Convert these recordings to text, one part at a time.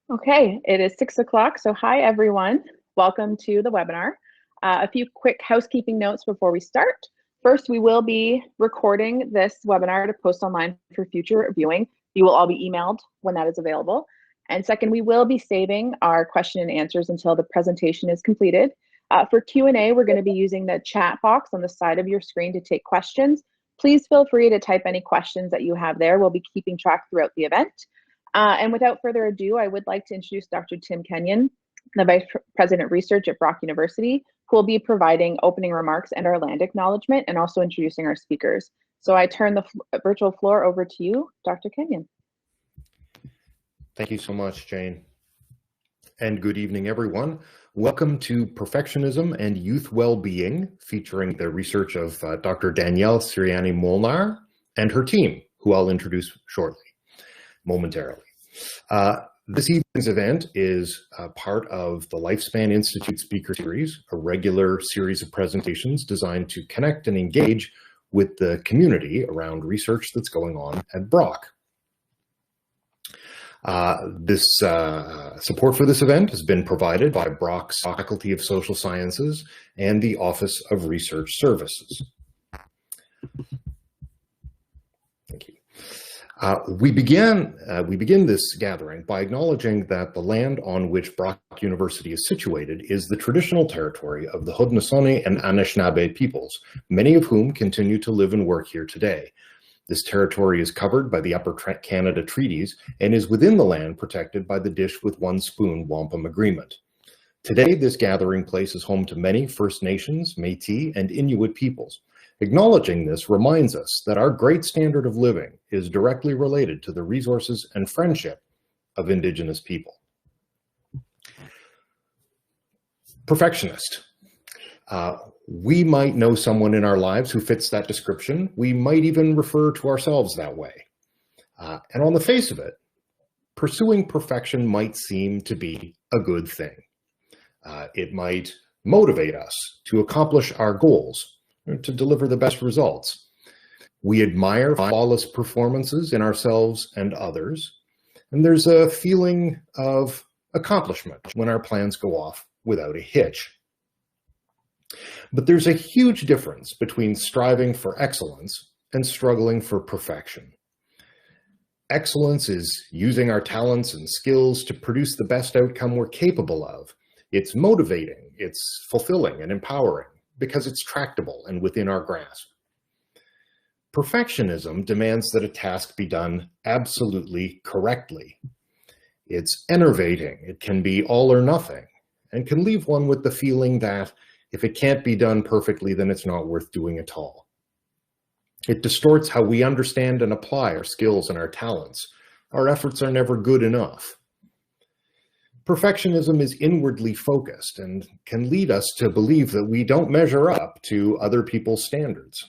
Okay, it is 6 o'clock, so hi everyone. Welcome to the webinar. A few quick housekeeping notes before we start. First, we will be recording this webinar to post online for future viewing. You will all be emailed when that is available. And second, we will be saving our question and answers until the presentation is completed. For Q&A, we're going to be using the chat box on the side of your screen to take questions. Please feel free to type any questions that you have there. We'll be keeping track throughout the event. And without further ado, I would like to introduce Dr. Tim Kenyon, the Vice President of Research at Brock University, who will be providing opening remarks and our land acknowledgement and also introducing our speakers. So I turn the virtual floor over to you, Dr. Kenyon. Thank you so much, Jane. And good evening, everyone. Welcome to Perfectionism and Youth Wellbeing, featuring the research of Dr. Danielle S Molnar and her team, who I'll introduce shortly, momentarily. This evening's event is part of the Lifespan Institute Speaker Series, a regular series of presentations designed to connect and engage with the community around research that's going on at Brock. This support for this event has been provided by Brock's Faculty of Social Sciences and the Office of Research Services. Thank you. We begin this gathering by acknowledging that the land on which Brock University is situated is the traditional territory of the Haudenosaunee and Anishinaabe peoples, many of whom continue to live and work here today. This territory is covered by the Upper Canada Treaties and is within the land protected by the Dish with One Spoon Wampum Agreement. Today, this gathering place is home to many First Nations, Métis, and Inuit peoples. Acknowledging this reminds us that our great standard of living is directly related to the resources and friendship of Indigenous people. Perfectionist. We might know someone in our lives who fits that description. We might even refer to ourselves that way. And on the face of it, pursuing perfection might seem to be a good thing. It might motivate us to accomplish our goals, to deliver the best results. We admire flawless performances in ourselves and others, and there's a feeling of accomplishment when our plans go off without a hitch. But there's a huge difference between striving for excellence and struggling for perfection. Excellence is using our talents and skills to produce the best outcome we're capable of. It's motivating, it's fulfilling and empowering, because it's tractable and within our grasp. Perfectionism demands that a task be done absolutely correctly. It's enervating, it can be all or nothing, and can leave one with the feeling that if it can't be done perfectly, then it's not worth doing at all. It distorts how we understand and apply our skills and our talents. Our efforts are never good enough. Perfectionism is inwardly focused and can lead us to believe that we don't measure up to other people's standards.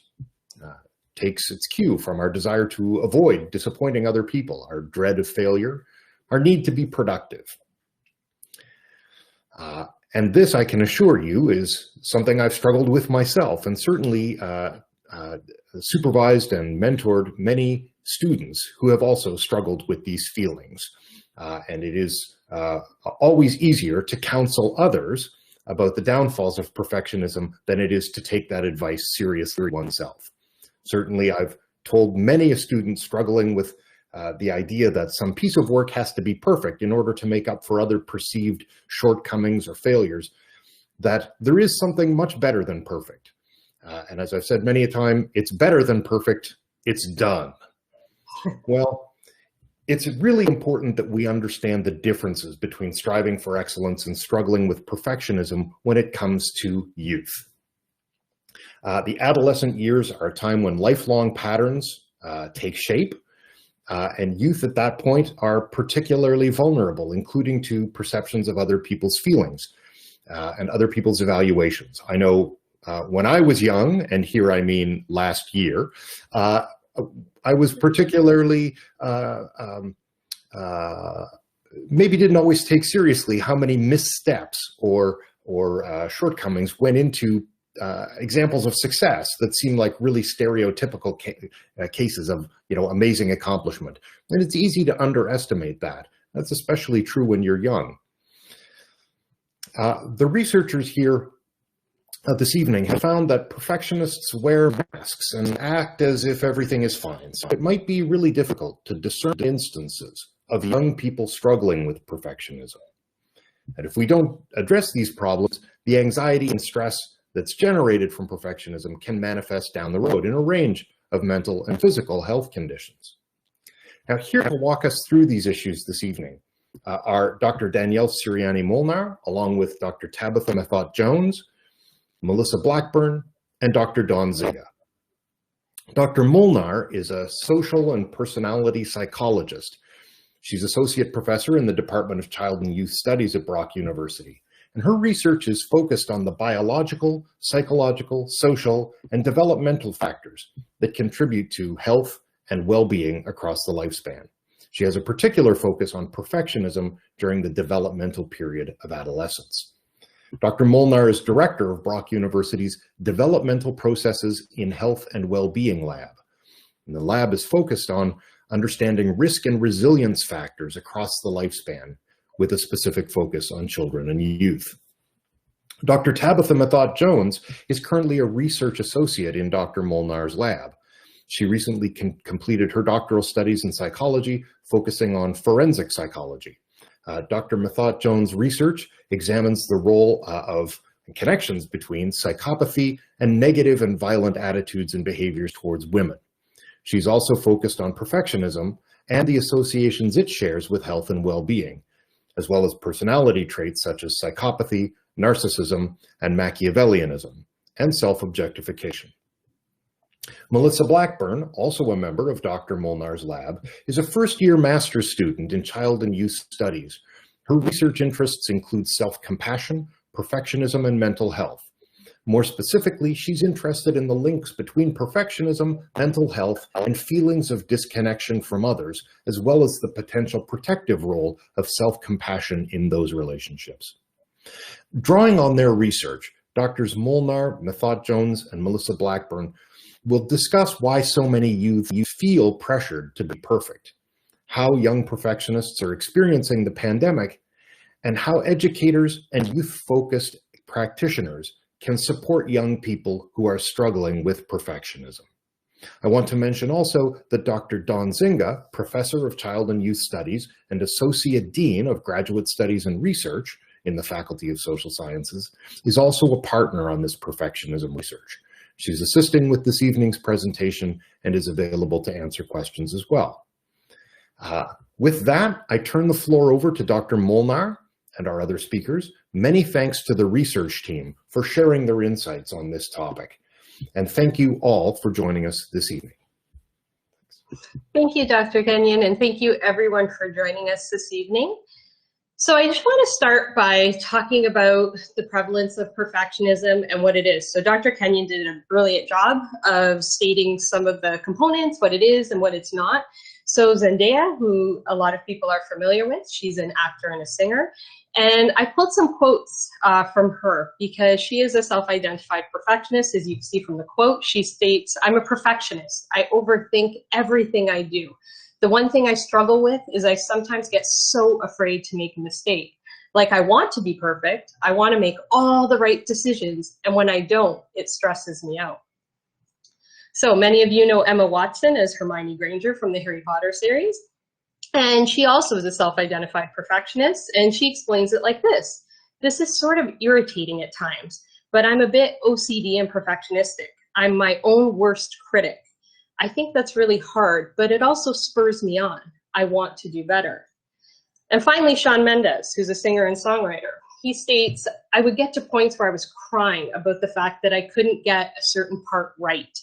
Takes its cue from our desire to avoid disappointing other people, our dread of failure, our need to be productive. And this, I can assure you, is something I've struggled with myself, and certainly supervised and mentored many students who have also struggled with these feelings. And it is always easier to counsel others about the downfalls of perfectionism than it is to take that advice seriously oneself. Certainly, I've told many a student struggling with the idea that some piece of work has to be perfect in order to make up for other perceived shortcomings or failures, that there is something much better than perfect. And as I've said many a time, it's better than perfect, it's done. Well, it's really important that we understand the differences between striving for excellence and struggling with perfectionism when it comes to youth. The adolescent years are a time when lifelong patterns take shape, and youth at that point are particularly vulnerable, including to perceptions of other people's feelings and other people's evaluations. I know when I was young, and here I mean last year, I was particularly, maybe didn't always take seriously how many missteps or shortcomings went into examples of success that seem like really stereotypical cases of, amazing accomplishment. And it's easy to underestimate that That's especially true when you're young. The researchers here this evening have found that perfectionists wear masks and act as if everything is fine. So it might be really difficult to discern instances of young people struggling with perfectionism. And if we don't address these problems, the anxiety and stress that's generated from perfectionism can manifest down the road in a range of mental and physical health conditions. Now, here to walk us through these issues this evening are Dr. Danielle S. Molnar, along with Dr. Tabitha Methot-Jones, Melissa Blackburn, and Dr. Dawn Zinga. Dr. Molnar is a social and personality psychologist. She's associate professor in the Department of Child and Youth Studies at Brock University, and her research is focused on the biological, psychological, social, and developmental factors that contribute to health and well-being across the lifespan. She has a particular focus on perfectionism during the developmental period of adolescence. Dr. Molnar is director of Brock University's Developmental Processes in Health and Well-Being Lab. And the lab is focused on understanding risk and resilience factors across the lifespan with a specific focus on children and youth. Dr. Tabitha Methot-Jones is currently a research associate in Dr. Molnar's lab. She recently completed her doctoral studies in psychology, focusing on forensic psychology. Dr. Methot-Jones' research examines the role of connections between psychopathy and negative and violent attitudes and behaviors towards women. She's also focused on perfectionism and the associations it shares with health and well-being, as well as personality traits such as psychopathy, narcissism, and Machiavellianism, and self-objectification. Melissa Blackburn, also a member of Dr. Molnar's lab, is a first-year master's student in child and youth studies. Her research interests include self-compassion, perfectionism, and mental health. More specifically, she's interested in the links between perfectionism, mental health, and feelings of disconnection from others, as well as the potential protective role of self-compassion in those relationships. Drawing on their research, Drs. Molnar, Methot-Jones, and Melissa Blackburn will discuss why so many youth feel pressured to be perfect, how young perfectionists are experiencing the pandemic, and how educators and youth-focused practitioners can support young people who are struggling with perfectionism. I want to mention also that Dr. Dawn Zinga, Professor of Child and Youth Studies and Associate Dean of Graduate Studies and Research in the Faculty of Social Sciences, is also a partner on this perfectionism research. She's assisting with this evening's presentation and is available to answer questions as well. With that, I turn the floor over to Dr. Molnar and our other speakers. Many thanks to the research team for sharing their insights on this topic. And thank you all for joining us this evening. Thank you, Dr. Kenyon, and thank you everyone for joining us this evening. So I just want to start by talking about the prevalence of perfectionism and what it is. So Dr. Kenyon did a brilliant job of stating some of the components, what it is and what it's not. So Zendaya, who a lot of people are familiar with, she's an actor and a singer. And I pulled some quotes from her because she is a self-identified perfectionist. As you can see from the quote, she states, "I'm a perfectionist. I overthink everything I do. The one thing I struggle with is I sometimes get so afraid to make a mistake. Like I want to be perfect. I want to make all the right decisions. And when I don't, it stresses me out." So many of you know Emma Watson as Hermione Granger from the Harry Potter series. And she also is a self-identified perfectionist, and she explains it like this. "This is sort of irritating at times, but I'm a bit OCD and perfectionistic. I'm my own worst critic. I think that's really hard, but it also spurs me on. I want to do better." And finally, Shawn Mendes, who's a singer and songwriter, he states, "I would get to points where I was crying about the fact that I couldn't get a certain part right.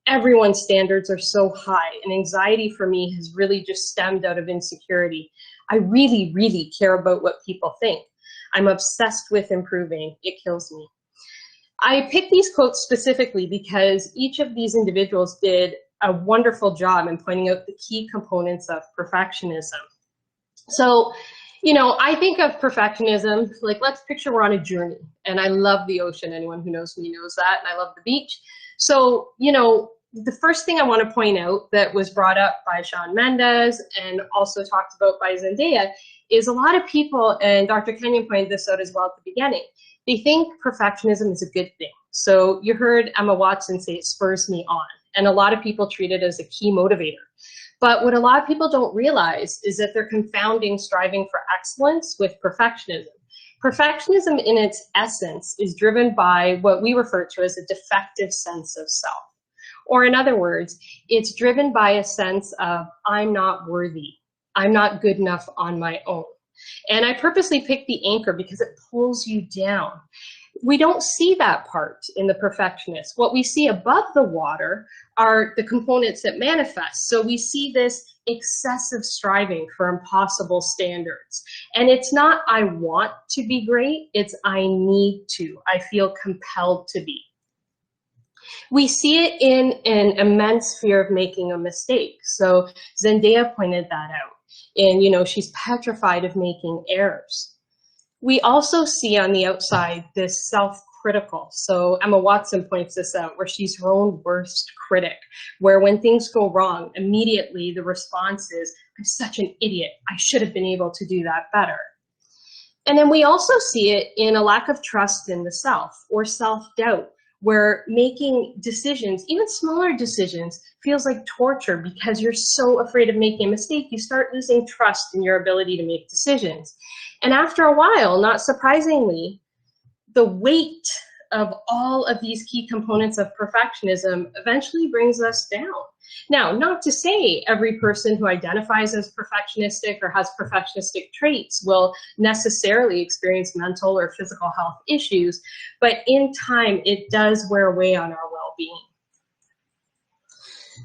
Everyone's standards are so high, and anxiety for me has really just stemmed out of insecurity. I really, really care about what people think. I'm obsessed with improving. It kills me." I picked these quotes specifically because each of these individuals did a wonderful job in pointing out the key components of perfectionism. So, I think of perfectionism, like let's picture we're on a journey, and I love the ocean. Anyone who knows me knows that, and I love the beach. So, the first thing I want to point out that was brought up by Shawn Mendes and also talked about by Zendaya is a lot of people, and Dr. Kenyon pointed this out as well at the beginning, they think perfectionism is a good thing. So you heard Emma Watson say it spurs me on, and a lot of people treat it as a key motivator. But what a lot of people don't realize is that they're confounding striving for excellence with perfectionism. Perfectionism in its essence is driven by what we refer to as a defective sense of self. Or in other words, it's driven by a sense of, I'm not worthy. I'm not good enough on my own. And I purposely picked the anchor because it pulls you down. We don't see that part in the perfectionist. What we see above the water are the components that manifest. So we see this excessive striving for impossible standards. And it's not, I want to be great, it's I need to. I feel compelled to be. We see it in an immense fear of making a mistake. So Zendaya pointed that out. And, you know, she's petrified of making errors. We also see on the outside this self-critical. So Emma Watson points this out, where she's her own worst critic, where when things go wrong, immediately the response is, I'm such an idiot. I should have been able to do that better. And then we also see it in a lack of trust in the self or self-doubt, where making decisions, even smaller decisions, feels like torture because you're so afraid of making a mistake. You start losing trust in your ability to make decisions. And after a while, not surprisingly, the weight of all of these key components of perfectionism eventually brings us down. Now, not to say every person who identifies as perfectionistic or has perfectionistic traits will necessarily experience mental or physical health issues, but in time, it does wear away on our well-being.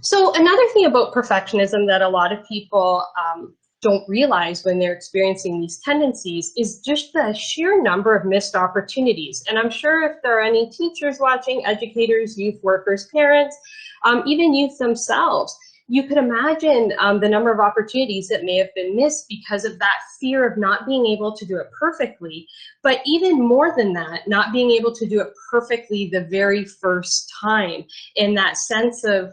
So another thing about perfectionism that a lot of people don't realize when they're experiencing these tendencies is just the sheer number of missed opportunities. And I'm sure if there are any teachers watching, educators, youth workers, parents, even youth themselves, you could imagine the number of opportunities that may have been missed because of that fear of not being able to do it perfectly. But even more than that, not being able to do it perfectly the very first time, in that sense of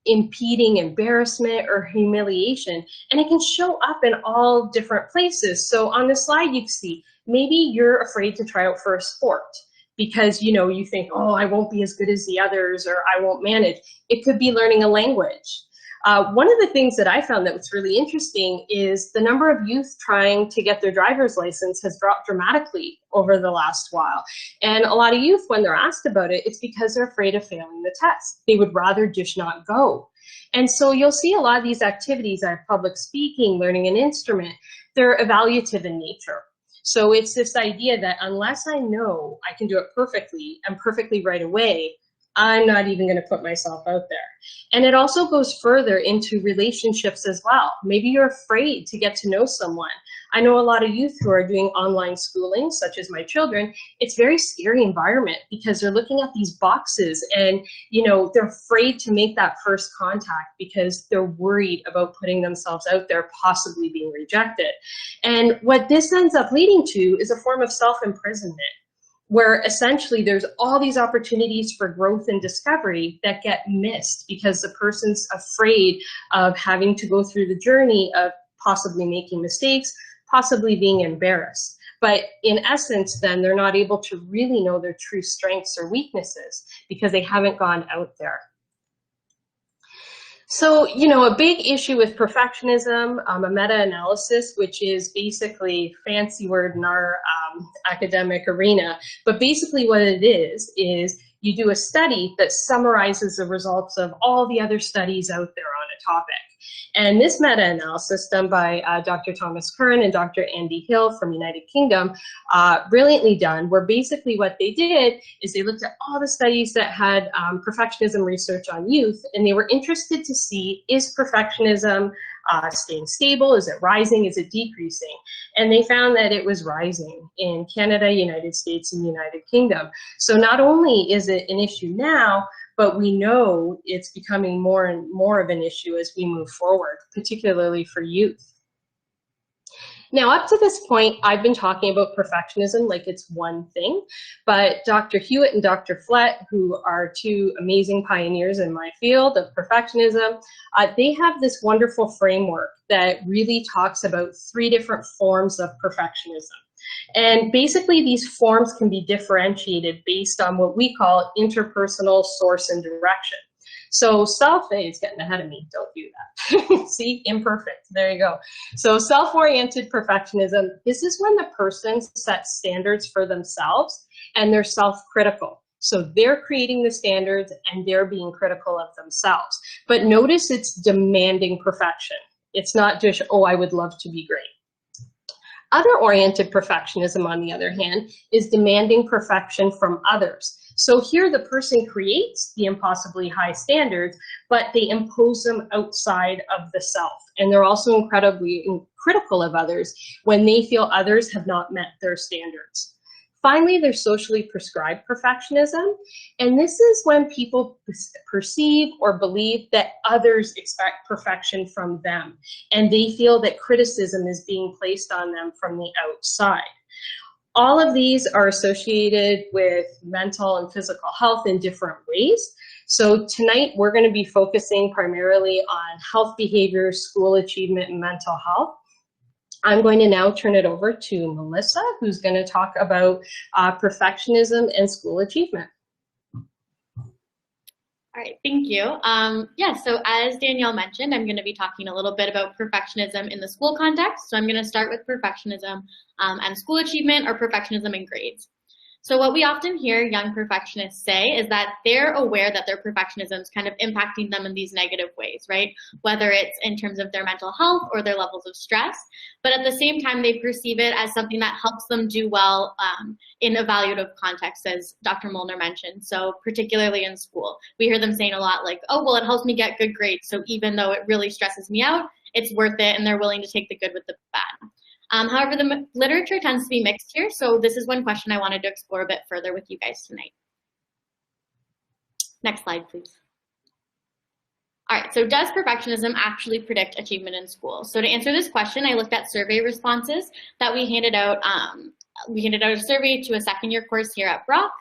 impeding embarrassment or humiliation. And it can show up in all different places. So on the slide, you can see, maybe you're afraid to try out for a sport because, you know, you think, oh, I won't be as good as the others, or I won't manage. It could be learning a language. One of the things that I found that was really interesting is the number of youth trying to get their driver's license has dropped dramatically over the last while. And a lot of youth, when they're asked about it, it's because they're afraid of failing the test. They would rather just not go. And so you'll see a lot of these activities, public speaking, learning an instrument, they're evaluative in nature. So it's this idea that unless I know I can do it perfectly and perfectly right away, I'm not even going to put myself out there. And it also goes further into relationships as well. Maybe you're afraid to get to know someone. I know a lot of youth who are doing online schooling, such as my children. It's a very scary environment because they're looking at these boxes and, you know, they're afraid to make that first contact because they're worried about putting themselves out there, possibly being rejected. And what this ends up leading to is a form of self-imprisonment, where essentially there's all these opportunities for growth and discovery that get missed because the person's afraid of having to go through the journey of possibly making mistakes, possibly being embarrassed. But in essence, then they're not able to really know their true strengths or weaknesses because they haven't gone out there. So, you know, a big issue with perfectionism, a meta-analysis, which is basically a fancy word in our academic arena, but basically what it is you do a study that summarizes the results of all the other studies out there on a topic. And this meta-analysis done by Dr. Thomas Curran and Dr. Andy Hill from United Kingdom, brilliantly done, where basically what they did is they looked at all the studies that had perfectionism research on youth, and they were interested to see, is perfectionism staying stable? Is it rising? Is it decreasing? And they found that it was rising in Canada, United States, and United Kingdom. So not only is it an issue now, but we know it's becoming more and more of an issue as we move forward, particularly for youth. Now, up to this point, I've been talking about perfectionism like it's one thing, but Dr. Hewitt and Dr. Flett, who are two amazing pioneers in my field of perfectionism, they have this wonderful framework that really talks about 3 different forms of perfectionism. And basically, these forms can be differentiated based on what we call interpersonal source and direction. So it's getting ahead of me. Don't do that. See, imperfect. There you go. So self-oriented perfectionism, this is when the person sets standards for themselves and they're self-critical. So they're creating the standards and they're being critical of themselves. But notice it's demanding perfection. It's not just, oh, I would love to be great. Other-oriented perfectionism, on the other hand, is demanding perfection from others. So here the person creates the impossibly high standards, but they impose them outside of the self. And they're also incredibly critical of others when they feel others have not met their standards. Finally, there's socially prescribed perfectionism. And this is when people perceive or believe that others expect perfection from them. And they feel that criticism is being placed on them from the outside. All of these are associated with mental and physical health in different ways. So tonight we're going to be focusing primarily on health behaviors, school achievement, and mental health. I'm going to now turn it over to Melissa, who's going to talk about perfectionism and school achievement. All right, thank you. So as Danielle mentioned, I'm going to be talking a little bit about perfectionism in the school context. So I'm going to start with perfectionism and school achievement, or perfectionism in grades. So what we often hear young perfectionists say is that they're aware that their perfectionism is kind of impacting them in these negative ways, right? Whether it's in terms of their mental health or their levels of stress, but at the same time, they perceive it as something that helps them do well in evaluative context, as Dr. Molnar mentioned. So particularly in school, we hear them saying a lot like, oh, well, it helps me get good grades. So even though it really stresses me out, it's worth it, and they're willing to take the good with the bad. However, the literature tends to be mixed here, so this is one question I wanted to explore a bit further with you guys tonight. Next slide, please. All right, so does perfectionism actually predict achievement in school? So to answer this question, I looked at survey responses that we handed out. We handed out a survey to a second-year course here at Brock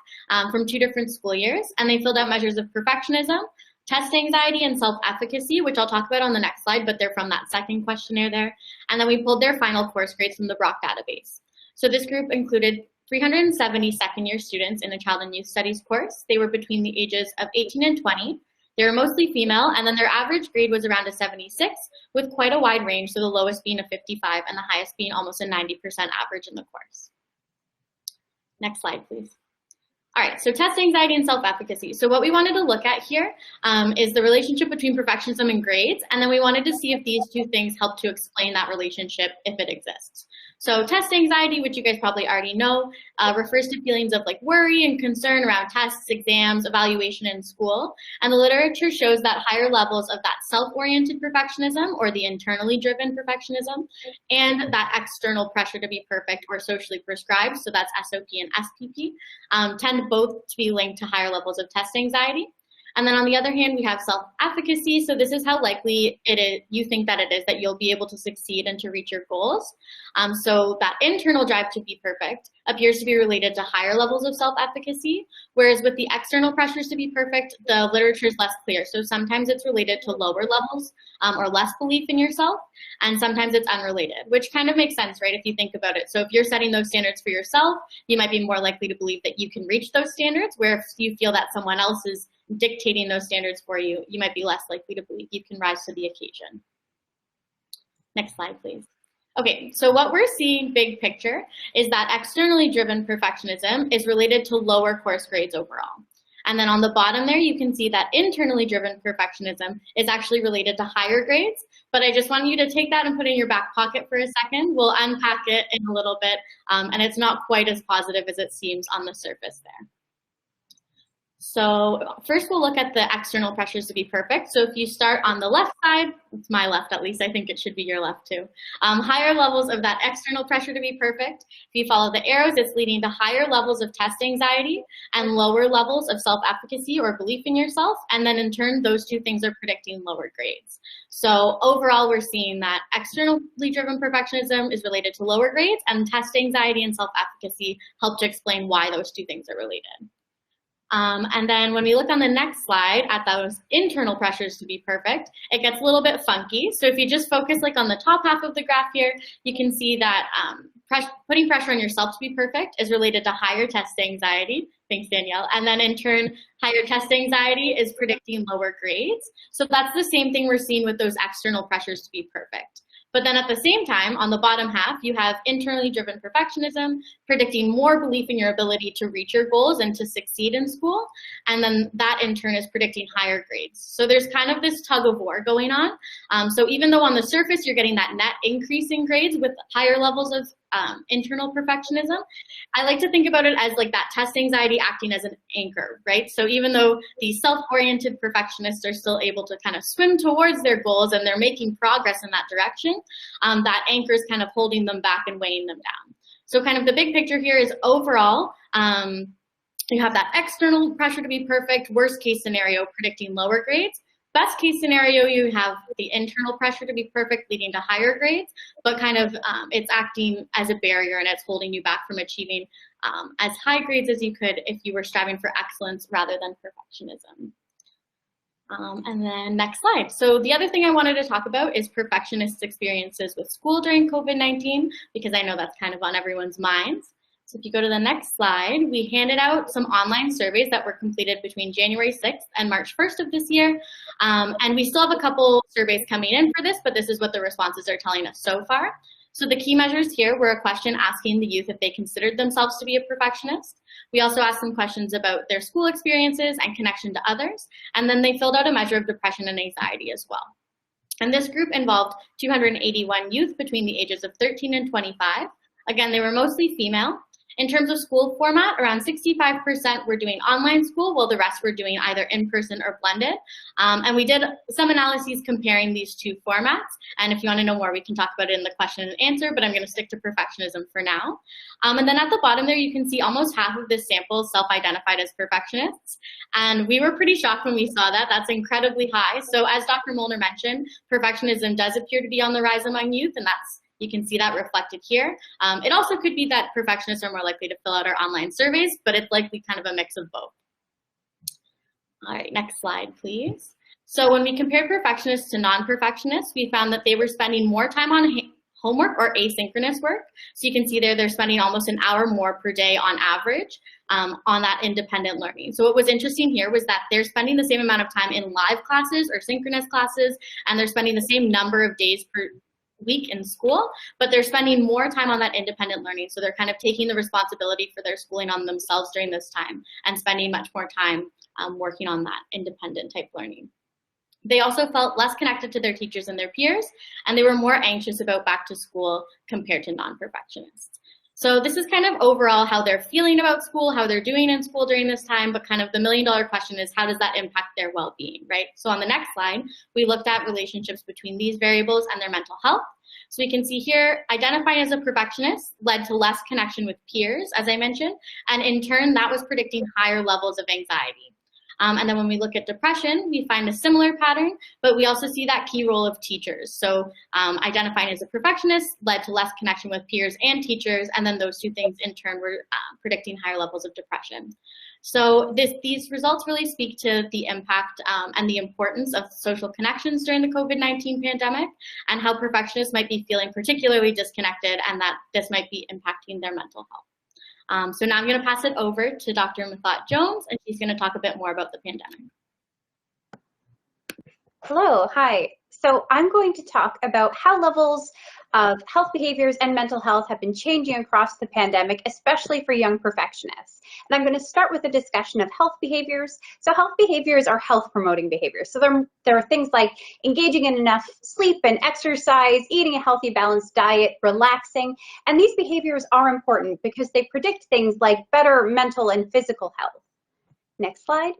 from 2 different school years, and they filled out measures of perfectionism, test anxiety, and self-efficacy, which I'll talk about on the next slide, but they're from that second questionnaire there. And then we pulled their final course grades from the Brock database. So this group included 370 second-year students in a child and youth studies course. They were between the ages of 18 and 20. They were mostly female, and then their average grade was around a 76, with quite a wide range, so the lowest being a 55 and the highest being almost a 90% average in the course. Next slide, please. All right, so test anxiety and self-efficacy. So what we wanted to look at here is the relationship between perfectionism and grades, and then we wanted to see if these 2 things help to explain that relationship if it exists. So test anxiety, which you guys probably already know, refers to feelings of like worry and concern around tests, exams, evaluation in school. And the literature shows that higher levels of that self-oriented perfectionism, or the internally driven perfectionism, and that external pressure to be perfect or socially prescribed, so that's SOP and SPP, tend both to be linked to higher levels of test anxiety. And then on the other hand, we have self-efficacy. So this is how likely it is, you think that it is that you'll be able to succeed and to reach your goals. So that internal drive to be perfect appears to be related to higher levels of self-efficacy, whereas with the external pressures to be perfect, the literature is less clear. So sometimes it's related to lower levels or less belief in yourself, and sometimes it's unrelated, which kind of makes sense, right, if you think about it. So if you're setting those standards for yourself, you might be more likely to believe that you can reach those standards, where if you feel that someone else is dictating those standards for you, you might be less likely to believe you can rise to the occasion. Next slide, please. Okay, so what we're seeing big picture is that externally driven perfectionism is related to lower course grades overall. And then on the bottom there, you can see that internally driven perfectionism is actually related to higher grades. But I just want you to take that and put it in your back pocket for a second. We'll unpack it in a little bit, and it's not quite as positive as it seems on the surface there. So first we'll look at the external pressures to be perfect. So if you start on the left side, it's my left at least, I think it should be your left too. Higher levels of that external pressure to be perfect. If you follow the arrows, it's leading to higher levels of test anxiety and lower levels of self-efficacy or belief in yourself. And then in turn, those two things are predicting lower grades. So overall, we're seeing that externally driven perfectionism is related to lower grades, and test anxiety and self-efficacy help to explain why those two things are related. And then when we look on the next slide at those internal pressures to be perfect, it gets a little bit funky. So if you just focus like on the top half of the graph here, you can see that putting pressure on yourself to be perfect is related to higher test anxiety. Thanks, Danielle. And then in turn, higher test anxiety is predicting lower grades. So that's the same thing we're seeing with those external pressures to be perfect. But then at the same time, on the bottom half, you have internally driven perfectionism, predicting more belief in your ability to reach your goals and to succeed in school. And then that in turn is predicting higher grades. So there's kind of this tug of war going on. So even though on the surface, you're getting that net increase in grades with higher levels of internal perfectionism, I like to think about it as like that test anxiety acting as an anchor, right? So even though these self-oriented perfectionists are still able to kind of swim towards their goals and they're making progress in that direction, that anchor is kind of holding them back and weighing them down. So kind of the big picture here is overall, you have that external pressure to be perfect, worst case scenario predicting lower grades. Best case scenario, you have the internal pressure to be perfect leading to higher grades, but kind of it's acting as a barrier and it's holding you back from achieving as high grades as you could if you were striving for excellence rather than perfectionism. And then next slide. So the other thing I wanted to talk about is perfectionists' experiences with school during COVID-19, because I know that's kind of on everyone's minds. So if you go to the next slide, we handed out some online surveys that were completed between January 6th and March 1st of this year. And we still have a couple surveys coming in for this, but this is what the responses are telling us so far. So the key measures here were a question asking the youth if they considered themselves to be a perfectionist. We also asked some questions about their school experiences and connection to others. And then they filled out a measure of depression and anxiety as well. And this group involved 281 youth between the ages of 13 and 25. Again, they were mostly female. In terms of school format, around 65% were doing online school, while the rest were doing either in-person or blended. And we did some analyses comparing these two formats. And if you want to know more, we can talk about it in the question and answer, but I'm going to stick to perfectionism for now. And then at the bottom there, you can see almost half of this sample self-identified as perfectionists. And we were pretty shocked when we saw that. That's incredibly high. So as Dr. Molnar mentioned, perfectionism does appear to be on the rise among youth, and you can see that reflected here. It also could be that perfectionists are more likely to fill out our online surveys, but it's likely kind of a mix of both. All right, next slide, please. So when we compared perfectionists to non-perfectionists, we found that they were spending more time on homework or asynchronous work. So you can see there, they're spending almost an hour more per day on average on that independent learning. So what was interesting here was that they're spending the same amount of time in live classes or synchronous classes, and they're spending the same number of days per week in school, but they're spending more time on that independent learning. So they're kind of taking the responsibility for their schooling on themselves during this time and spending much more time working on that independent type learning. They also felt less connected to their teachers and their peers, and they were more anxious about back to school compared to non-perfectionists. So this is kind of overall how they're feeling about school, how they're doing in school during this time, but kind of the million-dollar question is, how does that impact their well-being, right? So on the next slide, we looked at relationships between these variables and their mental health. So we can see here, identifying as a perfectionist led to less connection with peers, as I mentioned, and in turn, that was predicting higher levels of anxiety. And then when we look at depression, we find a similar pattern, but we also see that key role of teachers. So identifying as a perfectionist led to less connection with peers and teachers, and then those two things in turn were predicting higher levels of depression. So these results really speak to the impact and the importance of social connections during the COVID-19 pandemic, and how perfectionists might be feeling particularly disconnected, and that this might be impacting their mental health. So now I'm going to pass it over to Dr. Methot-Jones, and she's going to talk a bit more about the pandemic. Hello, hi. So I'm going to talk about how levels of health behaviors and mental health have been changing across the pandemic, especially for young perfectionists. And I'm going to start with a discussion of health behaviors. So health behaviors are health promoting behaviors. So there are things like engaging in enough sleep and exercise, eating a healthy balanced diet, relaxing. And these behaviors are important because they predict things like better mental and physical health. Next slide.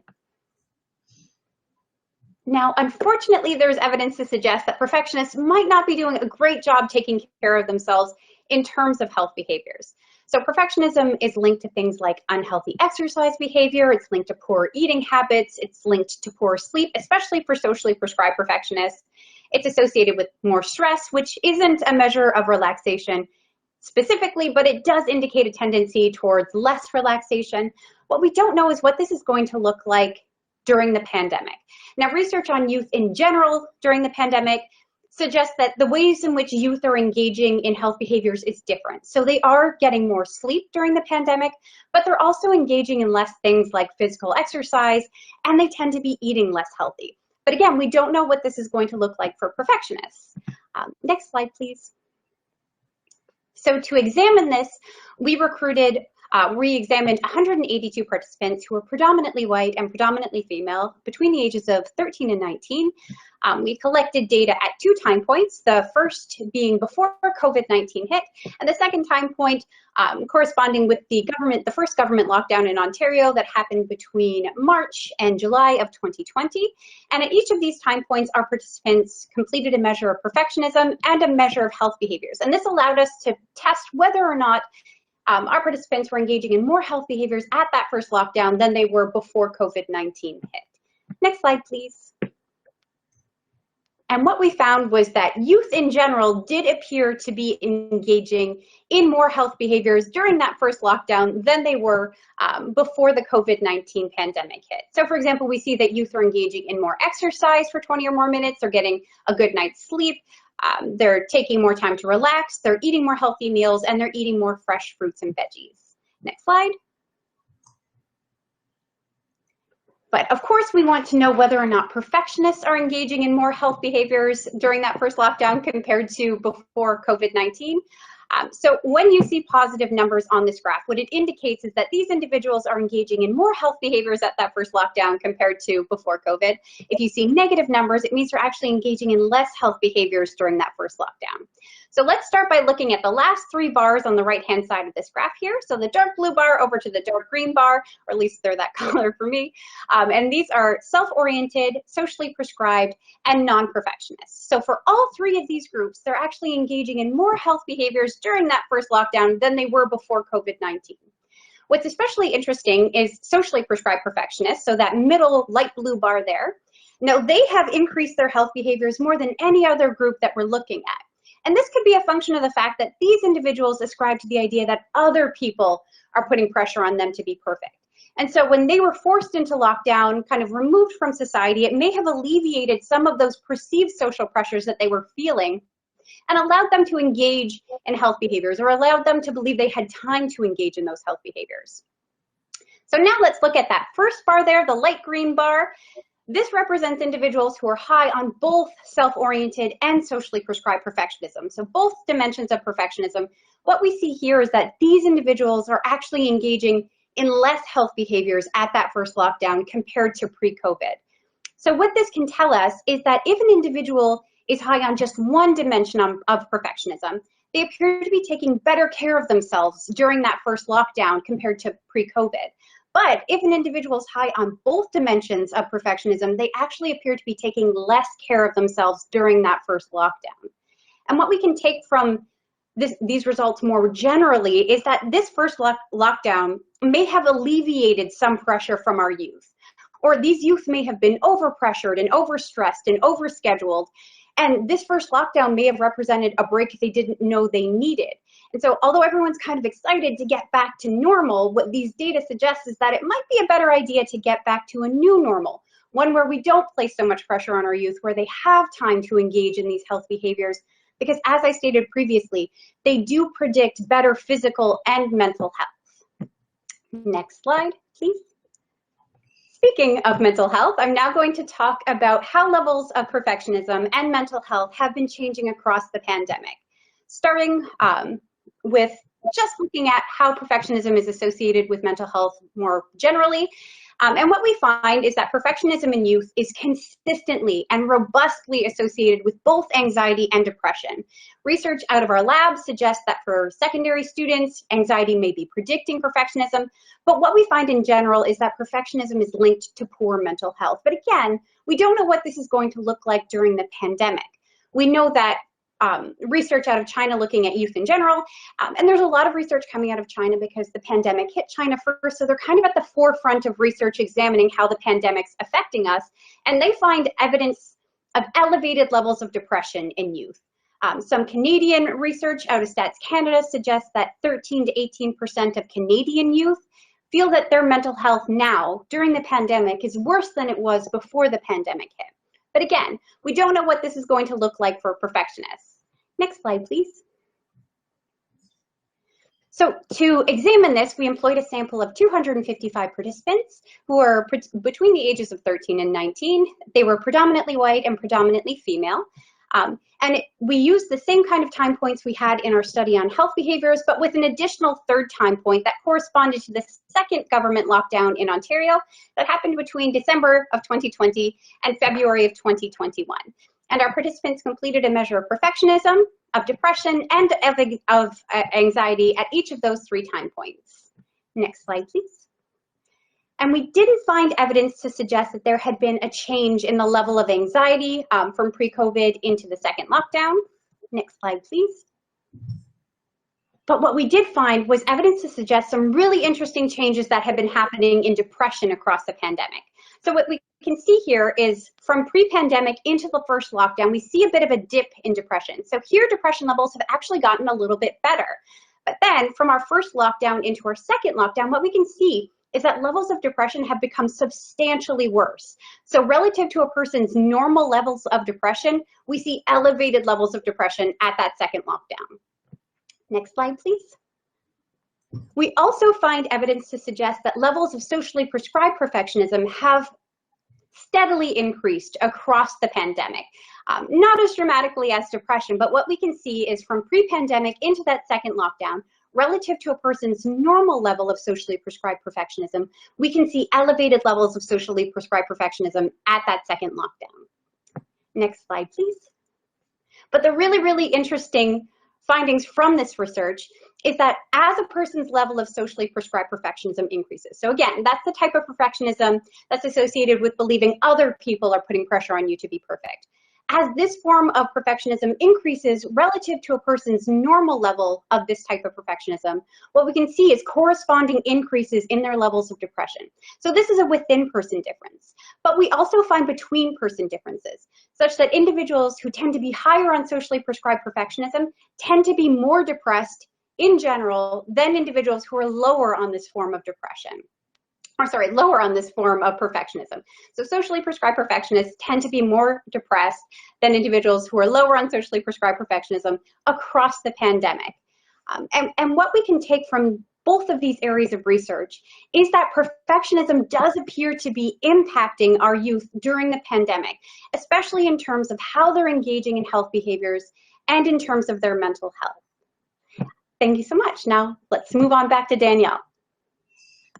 Now, unfortunately, there's evidence to suggest that perfectionists might not be doing a great job taking care of themselves in terms of health behaviors. So perfectionism is linked to things like unhealthy exercise behavior, it's linked to poor eating habits, it's linked to poor sleep, especially for socially prescribed perfectionists. It's associated with more stress, which isn't a measure of relaxation specifically, but it does indicate a tendency towards less relaxation. What we don't know is what this is going to look like during the pandemic. Now, research on youth in general during the pandemic suggests that the ways in which youth are engaging in health behaviors is different. So they are getting more sleep during the pandemic, but they're also engaging in less things like physical exercise, and they tend to be eating less healthy. But again, we don't know what this is going to look like for perfectionists. Next slide, please. So to examine this, we re-examined 182 participants who were predominantly white and predominantly female between the ages of 13 and 19. We collected data at 2 time points, the first being before COVID-19 hit, and the second time point corresponding with the first government lockdown in Ontario that happened between March and July of 2020. And at each of these time points, our participants completed a measure of perfectionism and a measure of health behaviors. And this allowed us to test whether or not our participants were engaging in more health behaviors at that first lockdown than they were before COVID-19 hit. Next slide, please. And what we found was that youth in general did appear to be engaging in more health behaviors during that first lockdown than they were before the COVID-19 pandemic hit. So for example, we see that youth are engaging in more exercise for 20 or more minutes, they're getting a good night's sleep, they're taking more time to relax, they're eating more healthy meals, and they're eating more fresh fruits and veggies. Next slide. But of course, we want to know whether or not perfectionists are engaging in more health behaviors during that first lockdown compared to before COVID-19. So when you see positive numbers on this graph, what it indicates is that these individuals are engaging in more health behaviors at that first lockdown compared to before COVID. If you see negative numbers, it means they're actually engaging in less health behaviors during that first lockdown. So let's start by looking at the last 3 bars on the right-hand side of this graph here. So the dark blue bar over to the dark green bar, or at least they're that color for me. And these are self-oriented, socially prescribed, and non-perfectionists. So for all 3 of these groups, they're actually engaging in more health behaviors during that first lockdown than they were before COVID-19. What's especially interesting is socially prescribed perfectionists, so that middle light blue bar there. Now, they have increased their health behaviors more than any other group that we're looking at. And this could be a function of the fact that these individuals ascribe to the idea that other people are putting pressure on them to be perfect. And so when they were forced into lockdown, kind of removed from society, it may have alleviated some of those perceived social pressures that they were feeling and allowed them to engage in health behaviors, or allowed them to believe they had time to engage in those health behaviors. So now let's look at that first bar there, the light green bar. This represents individuals who are high on both self-oriented and socially prescribed perfectionism. So both dimensions of perfectionism. What we see here is that these individuals are actually engaging in less health behaviors at that first lockdown compared to pre-COVID. So what this can tell us is that if an individual is high on just one dimension of perfectionism, they appear to be taking better care of themselves during that first lockdown compared to pre-COVID. But if an individual is high on both dimensions of perfectionism, they actually appear to be taking less care of themselves during that first lockdown. And what we can take from these results more generally is that this first lockdown may have alleviated some pressure from our youth, or these youth may have been overpressured and overstressed and overscheduled. And this first lockdown may have represented a break they didn't know they needed. And so although everyone's kind of excited to get back to normal, what these data suggests is that it might be a better idea to get back to a new normal, one where we don't place so much pressure on our youth, where they have time to engage in these health behaviors, because as I stated previously, they do predict better physical and mental health. Next slide, please. Speaking of mental health, I'm now going to talk about how levels of perfectionism and mental health have been changing across the pandemic, starting with just looking at how perfectionism is associated with mental health more generally. And what we find is that perfectionism in youth is consistently and robustly associated with both anxiety and depression. Research out of our lab suggests that for secondary students, anxiety may be predicting perfectionism, but what we find in general is that perfectionism is linked to poor mental health. But again, we don't know what this is going to look like during the pandemic. We know that research out of China looking at youth in general, and there's a lot of research coming out of China because the pandemic hit China first, so they're kind of at the forefront of research examining how the pandemic's affecting us, and they find evidence of elevated levels of depression in youth. Some Canadian research out of Stats Canada suggests that 13 to 18% of Canadian youth feel that their mental health now, during the pandemic, is worse than it was before the pandemic hit. But again, we don't know what this is going to look like for perfectionists. Next slide, please. So to examine this, we employed a sample of 255 participants who are between the ages of 13 and 19. They were predominantly white and predominantly female. We used the same kind of time points we had in our study on health behaviors, but with an additional third time point that corresponded to the second government lockdown in Ontario that happened between December of 2020 and February of 2021. And our participants completed a measure of perfectionism, of depression, and of anxiety at each of those three time points. Next slide, please. And we didn't find evidence to suggest that there had been a change in the level of anxiety from pre-COVID into the second lockdown. Next slide, please. But what we did find was evidence to suggest some really interesting changes that have been happening in depression across the pandemic. So what we can see here is from pre-pandemic into the first lockdown, we see a bit of a dip in depression. So here depression levels have actually gotten a little bit better. But then from our first lockdown into our second lockdown, what we can see is that levels of depression have become substantially worse. So relative to a person's normal levels of depression, we see elevated levels of depression at that second lockdown. Next slide, please. We also find evidence to suggest that levels of socially prescribed perfectionism have steadily increased across the pandemic. Not as dramatically as depression, but what we can see is from pre-pandemic into that second lockdown, relative to a person's normal level of socially prescribed perfectionism, we can see elevated levels of socially prescribed perfectionism at that second lockdown. Next slide, please. But the really, really interesting findings from this research is that as a person's level of socially prescribed perfectionism increases, so again, that's the type of perfectionism that's associated with believing other people are putting pressure on you to be perfect. As this form of perfectionism increases relative to a person's normal level of this type of perfectionism, what we can see is corresponding increases in their levels of depression. So this is a within-person difference, but we also find between-person differences, such that individuals who tend to be higher on socially prescribed perfectionism tend to be more depressed in general than individuals who are lower on this form of depression. Lower on this form of perfectionism. So socially prescribed perfectionists tend to be more depressed than individuals who are lower on socially prescribed perfectionism across the pandemic. And what we can take from both of these areas of research is that perfectionism does appear to be impacting our youth during the pandemic, especially in terms of how they're engaging in health behaviors and in terms of their mental health. Thank you so much. Now let's move on back to Danielle.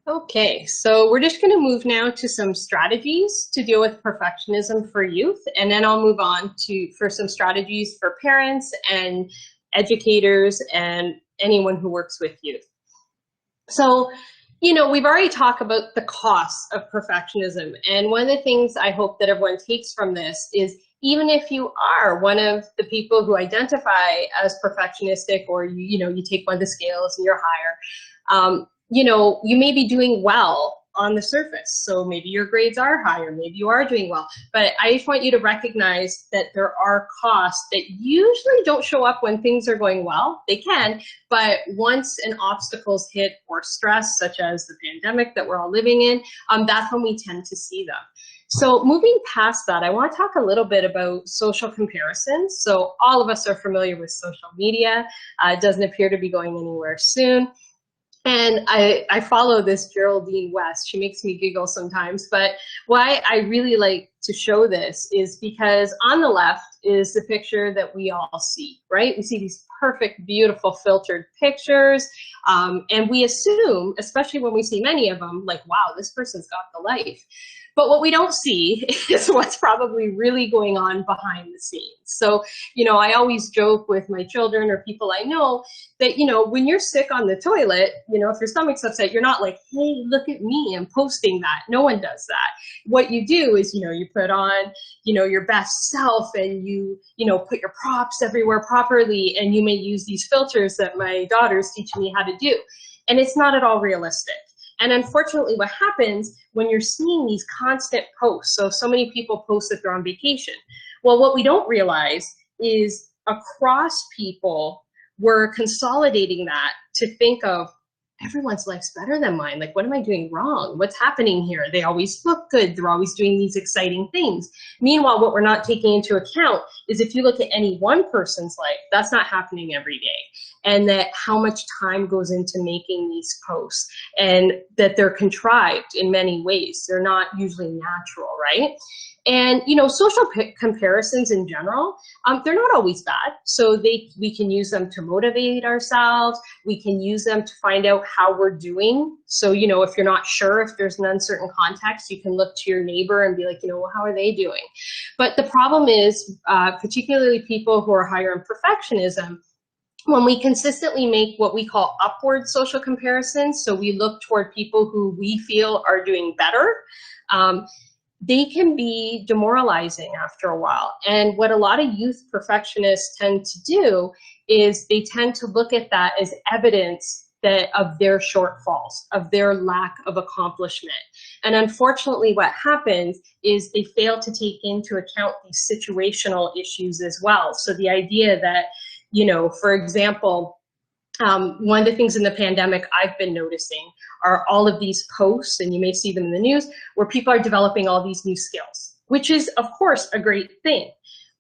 Okay, so we're just going to move now to some strategies to deal with perfectionism for youth, and then I'll move on for some strategies for parents and educators and anyone who works with youth. So, you know, we've already talked about the costs of perfectionism, and one of the things I hope that everyone takes from this is even if you are one of the people who identify as perfectionistic, or you take one of the scales and you're higher, you may be doing well on the surface. So maybe your grades are higher, maybe you are doing well. But I just want you to recognize that there are costs that usually don't show up when things are going well. They can, but once an obstacle's hit or stress, such as the pandemic that we're all living in, that's when we tend to see them. So moving past that, I want to talk a little bit about social comparisons. So all of us are familiar with social media. It doesn't appear to be going anywhere soon. And I follow this Geraldine West. She makes me giggle sometimes. But why I really like to show this is because on the left is the picture that we all see, right? We see these perfect, beautiful, filtered pictures, and we assume, especially when we see many of them, like, wow, this person's got the life. But what we don't see is what's probably really going on behind the scenes. So, I always joke with my children or people I know that, when you're sick on the toilet, if your stomach's upset, you're not like, hey, look at me, I'm posting that. No one does that. What you do is, you put on, your best self, and you put your props everywhere properly, and you may use these filters that my daughter's teaching me how to do. And it's not at all realistic. And unfortunately, what happens when you're seeing these constant posts, so many people post that they're on vacation. Well, what we don't realize is across people, we're consolidating that to think of everyone's life's better than mine. Like, what am I doing wrong? What's happening here? They always look good. They're always doing these exciting things. Meanwhile, what we're not taking into account is if you look at any one person's life, that's not happening every day. And that how much time goes into making these posts, and that they're contrived in many ways. They're not usually natural, right? And, social comparisons in general, they're not always bad. So we can use them to motivate ourselves. We can use them to find out how we're doing. So, if you're not sure, if there's an uncertain context, you can look to your neighbor and be like, well, how are they doing? But the problem is, particularly people who are higher in perfectionism, when we consistently make what we call upward social comparisons, so we look toward people who we feel are doing better, they can be demoralizing after a while. And what a lot of youth perfectionists tend to do is they tend to look at that as evidence of their shortfalls, of their lack of accomplishment. And unfortunately, what happens is they fail to take into account these situational issues as well. So the idea that, for example, one of the things in the pandemic I've been noticing are all of these posts, and you may see them in the news, where people are developing all these new skills, which is, of course, a great thing.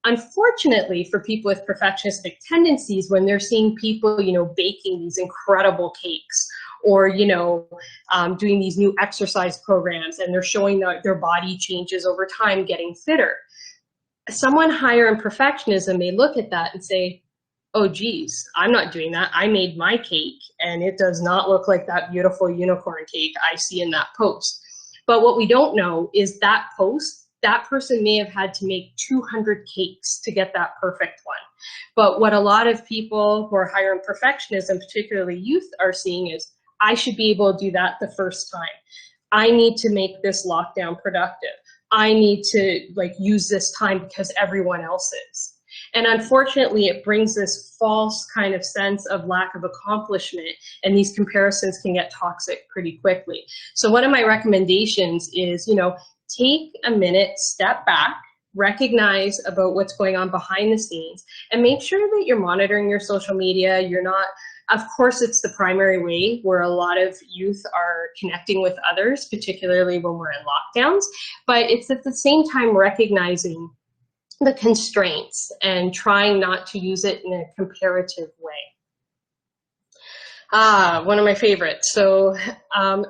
Unfortunately, for people with perfectionistic tendencies, when they're seeing people, baking these incredible cakes, or, doing these new exercise programs, and they're showing that their body changes over time, getting fitter, someone higher in perfectionism may look at that and say, oh, geez, I'm not doing that. I made my cake, and it does not look like that beautiful unicorn cake I see in that post. But what we don't know is that post, that person may have had to make 200 cakes to get that perfect one. But what a lot of people who are higher in perfectionism, particularly youth, are seeing is, I should be able to do that the first time. I need to make this lockdown productive. I need to use this time because everyone else is. And unfortunately, it brings this false kind of sense of lack of accomplishment, and these comparisons can get toxic pretty quickly. So one of my recommendations is, take a minute, step back, recognize about what's going on behind the scenes, and make sure that you're monitoring your social media. You're not, of course, it's the primary way where a lot of youth are connecting with others, particularly when we're in lockdowns, but it's at the same time recognizing the constraints and trying not to use it in a comparative way. One of my favorites. So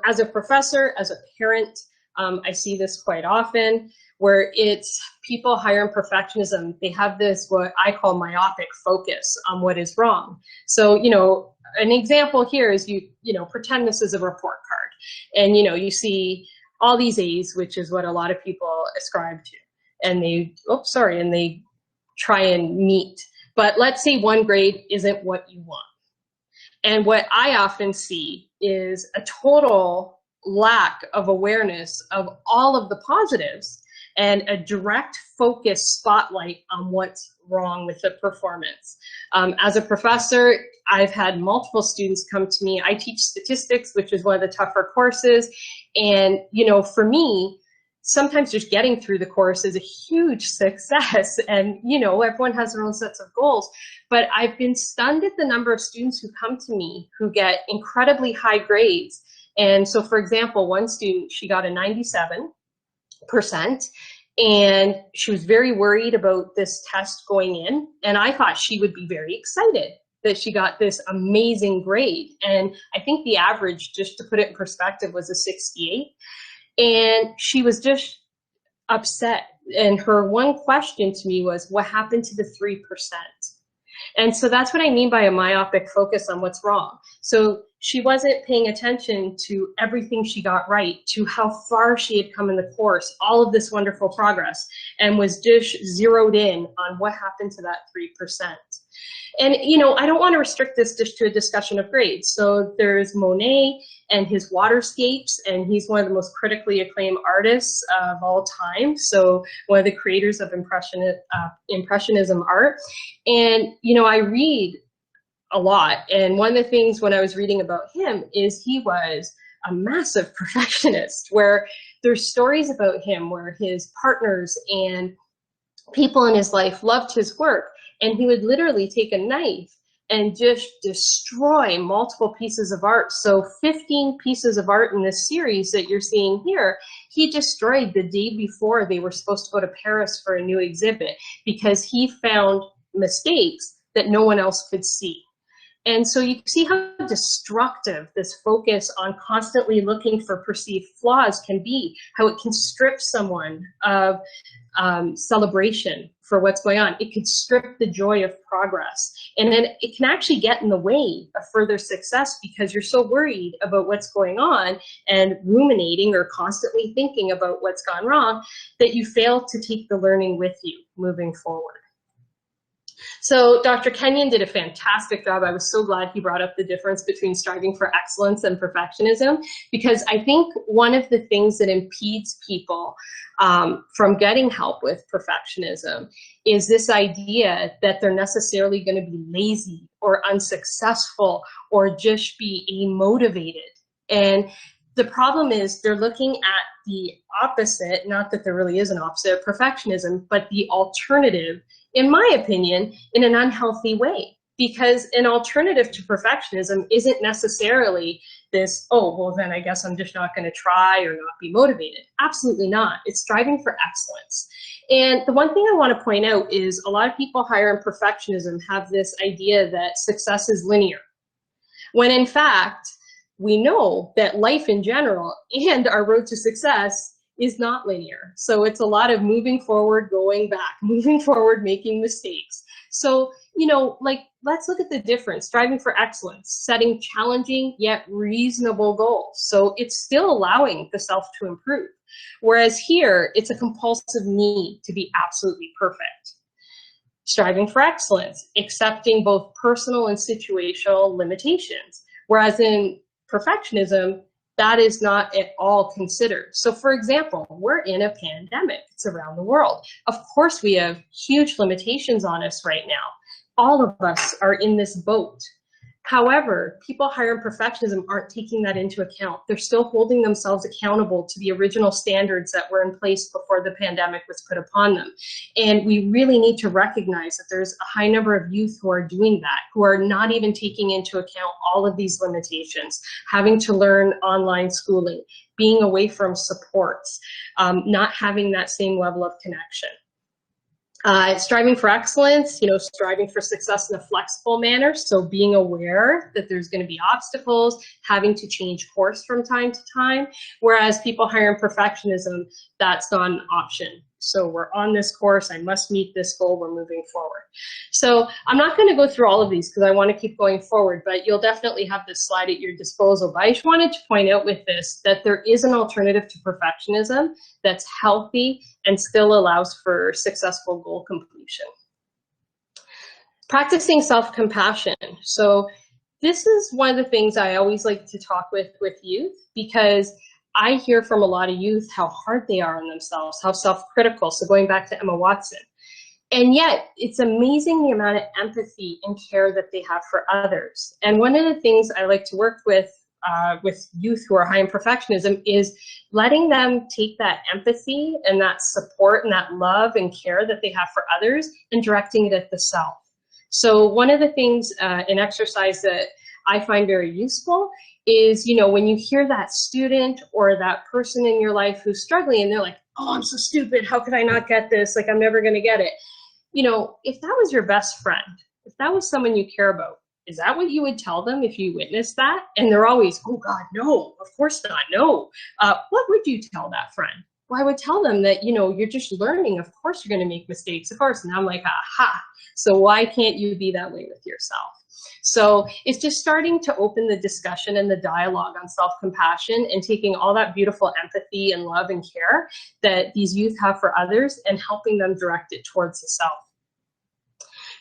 as a professor, as a parent, I see this quite often, where it's people higher in perfectionism. They have this, what I call myopic focus on what is wrong. So, an example here is you pretend this is a report card, and, you see all these A's, which is what a lot of people ascribe to. And they try and meet. But let's say one grade isn't what you want. And what I often see is a total lack of awareness of all of the positives, and a direct focus spotlight on what's wrong with the performance. As a professor, I've had multiple students come to me. I teach statistics, which is one of the tougher courses. And, for me, sometimes just getting through the course is a huge success, and everyone has their own sets of goals. But I've been stunned at the number of students who come to me who get incredibly high grades. And so, for example, one student, she got a 97%, and she was very worried about this test going in, and I thought she would be very excited that she got this amazing grade. And I think the average, just to put it in perspective, was a 68. And she was just upset. And her one question to me was, what happened to the 3%? And so that's what I mean by a myopic focus on what's wrong. So she wasn't paying attention to everything she got right, to how far she had come in the course, all of this wonderful progress, and was just zeroed in on what happened to that 3%. And, you know, I don't want to restrict this just to a discussion of grades. So there's Monet and his waterscapes, and he's one of the most critically acclaimed artists of all time. So one of the creators of Impressionism art. And, you know, I read a lot. And one of the things when I was reading about him is he was a massive perfectionist, where there's stories about him where his partners and people in his life loved his work, and he would literally take a knife and just destroy multiple pieces of art. So 15 pieces of art in this series that you're seeing here, he destroyed the day before they were supposed to go to Paris for a new exhibit, because he found mistakes that no one else could see. And so you see how destructive this focus on constantly looking for perceived flaws can be, how it can strip someone of celebration for what's going on. It could strip the joy of progress. And then it can actually get in the way of further success, because you're so worried about what's going on and ruminating or constantly thinking about what's gone wrong that you fail to take the learning with you moving forward. So Dr. Kenyon did a fantastic job. I was so glad he brought up the difference between striving for excellence and perfectionism, because I think one of the things that impedes people from getting help with perfectionism is this idea that they're necessarily going to be lazy or unsuccessful or just be amotivated. And the problem is they're looking at the opposite, not that there really is an opposite of perfectionism, but the alternative, in my opinion, in an unhealthy way. Because an alternative to perfectionism isn't necessarily this, oh, well, then I guess I'm just not going to try or not be motivated. Absolutely not. It's striving for excellence. And the one thing I want to point out is a lot of people higher in perfectionism have this idea that success is linear, when in fact, we know that life in general and our road to success is not linear. So it's a lot of moving forward, going back, moving forward, making mistakes. So, you know, like, let's look at the difference. Striving for excellence, setting challenging yet reasonable goals. So it's still allowing the self to improve. Whereas here, it's a compulsive need to be absolutely perfect. Striving for excellence, accepting both personal and situational limitations. Whereas in perfectionism, that is not at all considered. So for example, we're in a pandemic. It's around the world. Of course, we have huge limitations on us right now. All of us are in this boat. However, people higher in perfectionism aren't taking that into account. They're still holding themselves accountable to the original standards that were in place before the pandemic was put upon them. And we really need to recognize that there's a high number of youth who are doing that, who are not even taking into account all of these limitations, having to learn online schooling, being away from supports, not having that same level of connection. Striving for excellence, you know, striving for success in a flexible manner. So being aware that there's going to be obstacles, having to change course from time to time. Whereas people higher in perfectionism, that's not an option. So we're on this course, I must meet this goal, we're moving forward. So I'm not going to go through all of these because I want to keep going forward, but you'll definitely have this slide at your disposal. But I just wanted to point out with this that there is an alternative to perfectionism that's healthy and still allows for successful goal completion. Practicing self-compassion. So this is one of the things I always like to talk with youth, because I hear from a lot of youth how hard they are on themselves, how self-critical. So going back to Emma Watson. And yet it's amazing the amount of empathy and care that they have for others. And one of the things I like to work with youth who are high in perfectionism is letting them take that empathy and that support and that love and care that they have for others and directing it at the self. So one of the things in exercise that I find very useful is, you know, when you hear that student or that person in your life who's struggling and they're like, oh, I'm so stupid, how could I not get this? Like, I'm never gonna get it. You know, if that was your best friend, if that was someone you care about, is that what you would tell them if you witnessed that? And they're always, oh God, no, of course not, no. What would you tell that friend? Well, I would tell them that, you're just learning. Of course you're going to make mistakes, of course. And I'm like, aha. So why can't you be that way with yourself? So it's just starting to open the discussion and the dialogue on self-compassion and taking all that beautiful empathy and love and care that these youth have for others and helping them direct it towards the self.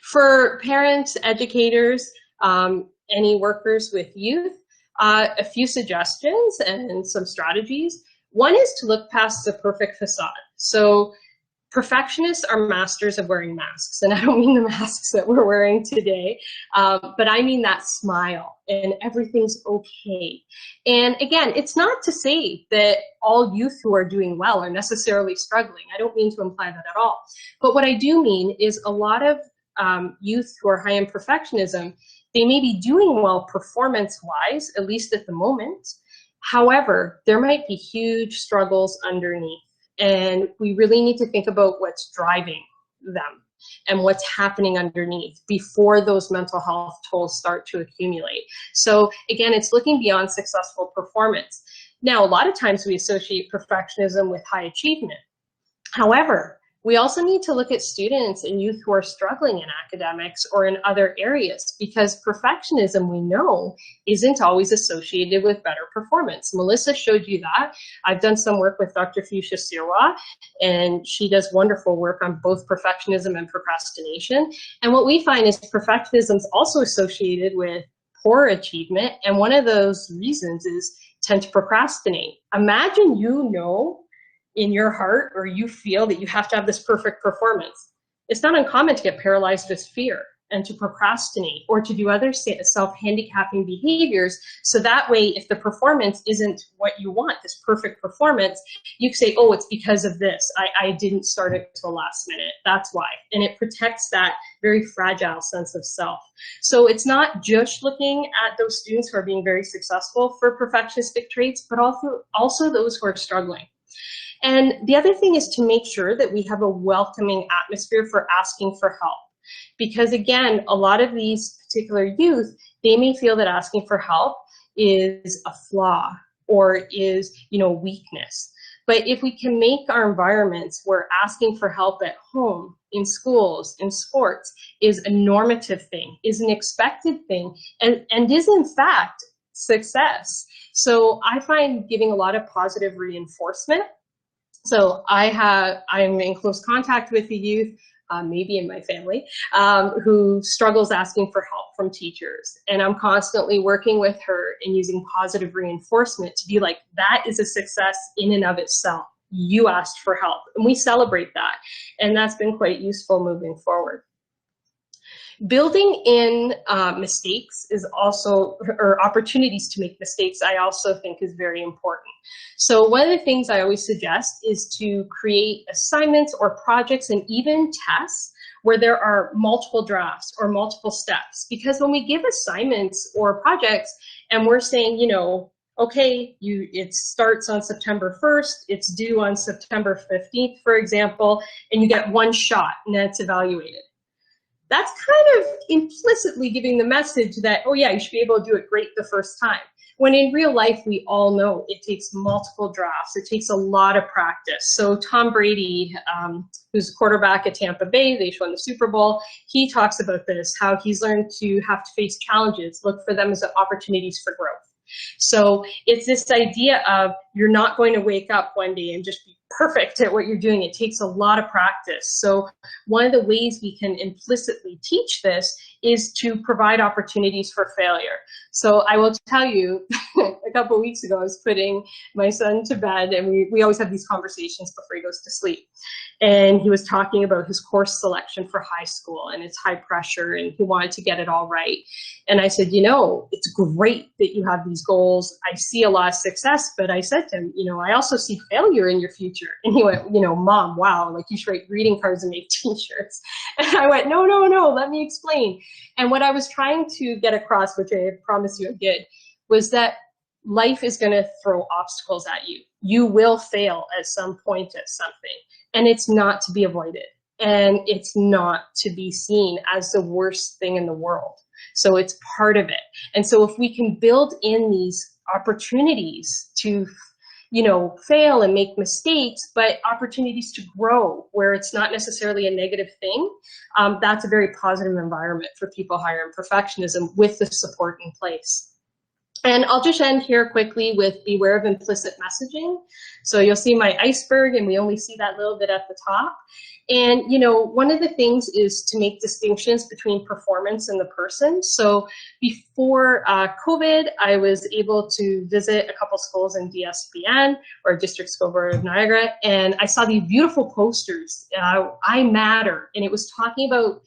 For parents, educators, any workers with youth, a few suggestions and some strategies. One is to look past the perfect facade. So perfectionists are masters of wearing masks, and I don't mean the masks that we're wearing today, but I mean that smile and everything's okay. And again, it's not to say that all youth who are doing well are necessarily struggling. I don't mean to imply that at all. But what I do mean is a lot of youth who are high in perfectionism, they may be doing well performance-wise, at least at the moment. However, there might be huge struggles underneath. And we really need to think about what's driving them and what's happening underneath before those mental health tolls start to accumulate. So again, it's looking beyond successful performance. Now, a lot of times we associate perfectionism with high achievement. However, we also need to look at students and youth who are struggling in academics or in other areas, because perfectionism, we know, isn't always associated with better performance. Melissa showed you that. I've done some work with Dr. Fuchsia Sirwa, and she does wonderful work on both perfectionism and procrastination. And what we find is perfectionism is also associated with poor achievement, and one of those reasons is tend to procrastinate. Imagine in your heart, or you feel that you have to have this perfect performance. It's not uncommon to get paralyzed with fear and to procrastinate or to do other self-handicapping behaviors. So that way, if the performance isn't what you want, this perfect performance, you can say, oh, it's because of this. I didn't start it till last minute. That's why. And it protects that very fragile sense of self. So it's not just looking at those students who are being very successful for perfectionistic traits, but also those who are struggling. And the other thing is to make sure that we have a welcoming atmosphere for asking for help. Because again, a lot of these particular youth, they may feel that asking for help is a flaw or is, weakness. But if we can make our environments where asking for help at home, in schools, in sports, is a normative thing, is an expected thing, and is in fact success. So I find giving a lot of positive reinforcement. So I'm in close contact with the youth, maybe in my family, who struggles asking for help from teachers. And I'm constantly working with her and using positive reinforcement to be like, that is a success in and of itself. You asked for help, and we celebrate that. And that's been quite useful moving forward. Building in mistakes is also, or opportunities to make mistakes, I also think is very important. So one of the things I always suggest is to create assignments or projects and even tests where there are multiple drafts or multiple steps. Because when we give assignments or projects and we're saying, okay, it starts on September 1st, it's due on September 15th, for example, and you get one shot and then it's evaluated. That's kind of implicitly giving the message that, oh yeah, you should be able to do it great the first time. When in real life, we all know it takes multiple drafts. It takes a lot of practice. So Tom Brady, who's quarterback at Tampa Bay, they show in the Super Bowl, he talks about this, how he's learned to have to face challenges, look for them as opportunities for growth. So it's this idea of you're not going to wake up one day and just be perfect at what you're doing. It takes a lot of practice. So one of the ways we can implicitly teach this is to provide opportunities for failure. So I will tell you, a couple of weeks ago, I was putting my son to bed, and we always have these conversations before he goes to sleep. And he was talking about his course selection for high school, and it's high pressure, and he wanted to get it all right. And I said, it's great that you have these goals. I see a lot of success, but I said to him, I also see failure in your future. And he went, Mom, wow, like you should write greeting cards and make t-shirts. And I went, no, let me explain. And what I was trying to get across, which I promise you I did, was that life is going to throw obstacles at you. You will fail at some point at something, and it's not to be avoided, and it's not to be seen as the worst thing in the world. So it's part of it. And so if we can build in these opportunities to, fail and make mistakes, but opportunities to grow where it's not necessarily a negative thing. That's a very positive environment for people higher in perfectionism with the support in place. And I'll just end here quickly with beware of implicit messaging. So you'll see my iceberg, and we only see that little bit at the top. And, one of the things is to make distinctions between performance and the person. So before COVID, I was able to visit a couple schools in DSBN, or District School Board of Niagara, and I saw these beautiful posters, I Matter, and it was talking about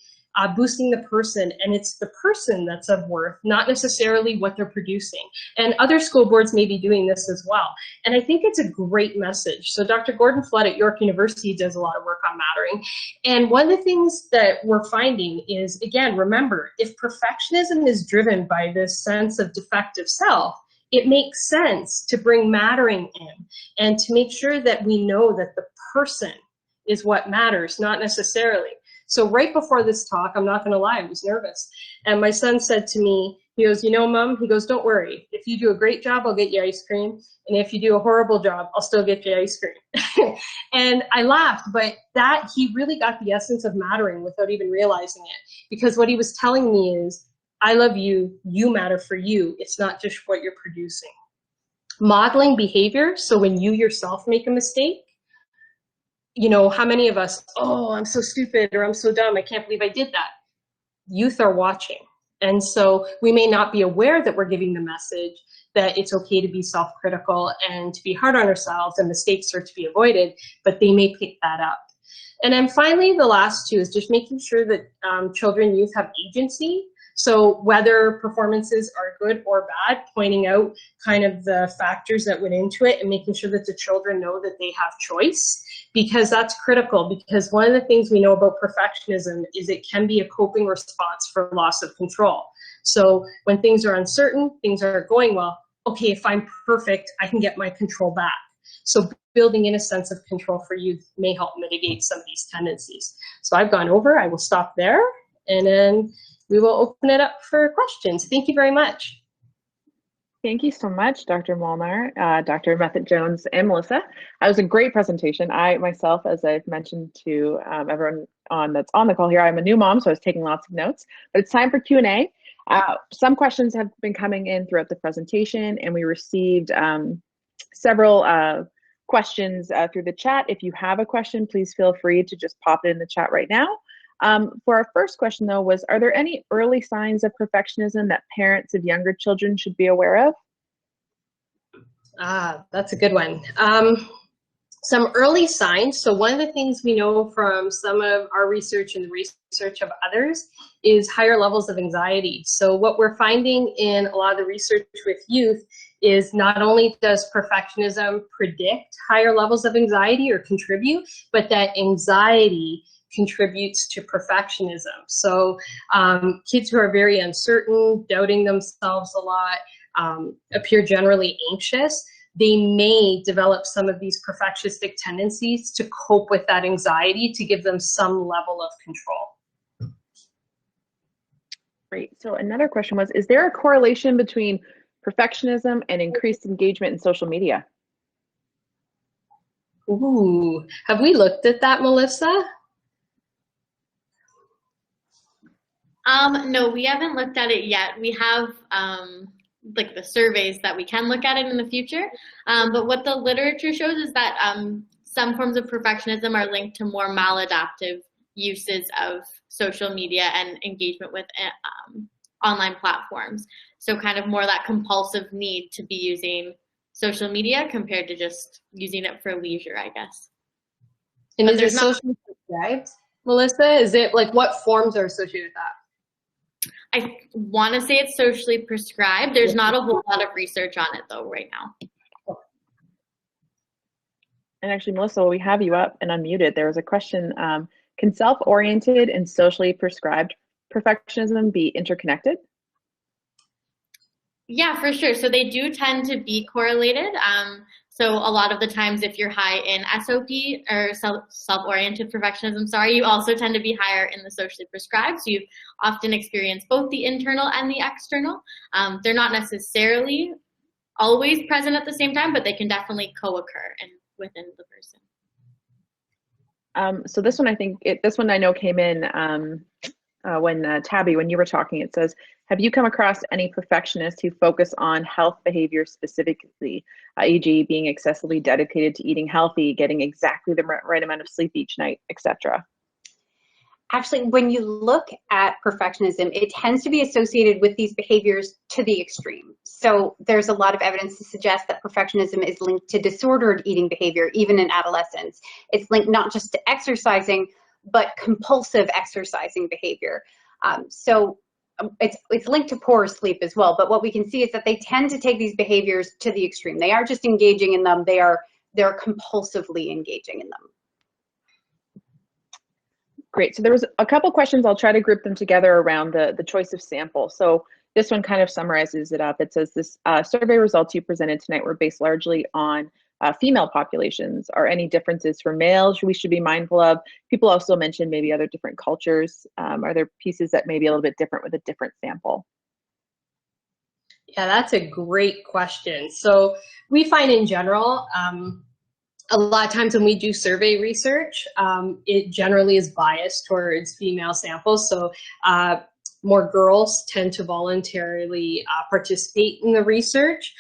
boosting the person, and it's the person that's of worth, not necessarily what they're producing. And other school boards may be doing this as well. And I think it's a great message. So Dr. Gordon Flood at York University does a lot of work on mattering. And one of the things that we're finding is, again, remember, if perfectionism is driven by this sense of defective self, it makes sense to bring mattering in and to make sure that we know that the person is what matters, not necessarily. So right before this talk, I'm not going to lie, I was nervous. And my son said to me, he goes, Mom, he goes, don't worry. If you do a great job, I'll get you ice cream. And if you do a horrible job, I'll still get you ice cream. And I laughed, but he really got the essence of mattering without even realizing it. Because what he was telling me is, I love you, you matter for you. It's not just what you're producing. Modeling behavior, so when you yourself make a mistake, how many of us, oh, I'm so stupid, or I'm so dumb, I can't believe I did that. Youth are watching. And so we may not be aware that we're giving the message that it's okay to be self-critical and to be hard on ourselves and mistakes are to be avoided, but they may pick that up. And then finally, the last two is just making sure that children and youth have agency. So whether performances are good or bad, pointing out kind of the factors that went into it and making sure that the children know that they have choice, because that's critical. Because one of the things we know about perfectionism is it can be a coping response for loss of control. So when things are uncertain, things aren't going well, okay, if I'm perfect, I can get my control back. So building in a sense of control for youth may help mitigate some of these tendencies. So I've gone over, I will stop there, and then we will open it up for questions. Thank you very much. Thank you so much, Dr. Molnar, Dr. Methot-Jones, and Melissa. That was a great presentation. I myself, as I've mentioned to everyone that's on the call here, I'm a new mom, so I was taking lots of notes. But it's time for Q&A. Some questions have been coming in throughout the presentation, and we received several questions through the chat. If you have a question, please feel free to just pop it in the chat right now. For our first question, though, was, are there any early signs of perfectionism that parents of younger children should be aware of? That's a good one. Some early signs. So one of the things we know from some of our research and the research of others is higher levels of anxiety. So what we're finding in a lot of the research with youth is not only does perfectionism predict higher levels of anxiety or contribute, but that anxiety contributes to perfectionism. So kids who are very uncertain, doubting themselves a lot, appear generally anxious, they may develop some of these perfectionistic tendencies to cope with that anxiety to give them some level of control. Great. So another question was, is there a correlation between perfectionism and increased engagement in social media? Ooh, have we looked at that, Melissa? No, we haven't looked at it yet. We have like the surveys that we can look at it in the future. But what the literature shows is that some forms of perfectionism are linked to more maladaptive uses of social media and engagement with online platforms. So kind of more that compulsive need to be using social media compared to just using it for leisure, I guess. And is it socially prescribed, Melissa? Is it like, what forms are associated with that? I want to say it's socially prescribed. There's not a whole lot of research on it though right now. And actually, Melissa, while we have you up and unmuted, there was a question, can self-oriented and socially prescribed perfectionism be interconnected? Yeah, for sure. So they do tend to be correlated. So a lot of the times if you're high in SOP or self-oriented perfectionism, you also tend to be higher in the socially prescribed. So you often experience both the internal and the external. They're not necessarily always present at the same time, but they can definitely co-occur within the person. So this one, I think, this one I know came in when Tabby, when you were talking, it says, have you come across any perfectionists who focus on health behavior specifically, e.g. being excessively dedicated to eating healthy, getting exactly the right amount of sleep each night, etc.? Actually, when you look at perfectionism, it tends to be associated with these behaviors to the extreme. So there's a lot of evidence to suggest that perfectionism is linked to disordered eating behavior, even in adolescence. It's linked not just to exercising, but compulsive exercising behavior. It's linked to poor sleep as well. But what we can see is that they tend to take these behaviors to the extreme. They are just engaging in them. They're compulsively engaging in them. Great. So there was a couple questions. I'll try to group them together around the choice of sample. So this one kind of summarizes it up. It says this survey results you presented tonight were based largely on female populations. Are any differences for males we should be mindful of? People also mentioned maybe other different cultures. Are there pieces that may be a little bit different with a different sample? Yeah, that's a great question. So we find in general, a lot of times when we do survey research, it generally is biased towards female samples. So more girls tend to voluntarily participate in the research.